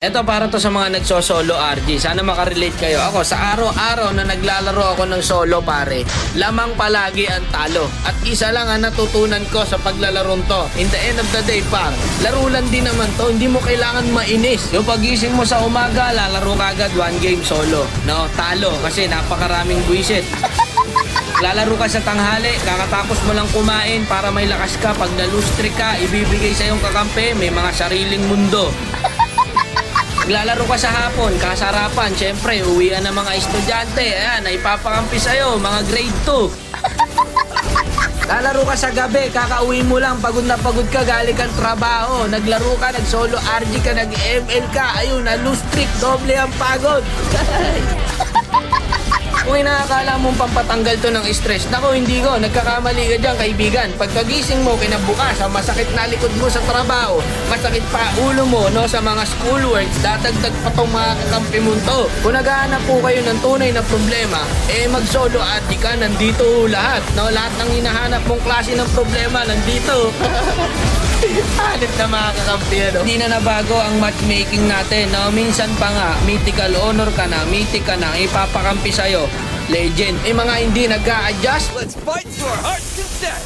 Ito para to sa mga nagsosolo RG. Sana makarelate kayo. Ako sa araw-araw na naglalaro ako ng solo pare, lamang palagi ang talo. At isa lang ang natutunan ko sa paglalarong to. In the end of the day par, laro lang din naman to. Hindi mo kailangan mainis. Yung pagising mo sa umaga, lalaro ka agad one game solo. No, talo kasi napakaraming buwisit. Lalaro ka sa tanghali, kakatapos mo lang kumain para may lakas ka. Pag na-lose-trick ka, ibibigay sa iyong kakampi, may mga sariling mundo. Lalaro ka sa hapon, kasarapan, syempre, uwian ng mga estudyante, ayan, ipapakampi sa'yo, mga grade 2. Lalaro ka sa gabi, kakauwi mo lang, pagod na pagod ka, galing kang trabaho, naglaro ka, nag-solo RG ka, nag-ML ka, ayun, na-lose trick, doble ang pagod. Kung inakakala mong pampatanggal to ng stress, nako hindi ko, nagkakamali ka dyan kaibigan. Pagkagising mo, kinabukasan, masakit na likod mo sa trabaho, masakit pa ulo mo no, sa mga schoolworks, dadagdag pa tong mga kakampi mo to. Kung naghahanap po kayo ng tunay na problema, mag-solo at ka, nandito lahat. No? Lahat ng hinahanap mong klase ng problema, nandito. Hanip na mga kakampi, ano? Hindi na nabago ang matchmaking natin, no? Minsan pa nga, mythical honor ka na, mythic ka na, ipapakampi sa'yo, legend. Mga hindi nag-a-adjust, Let's fight to our heart's content!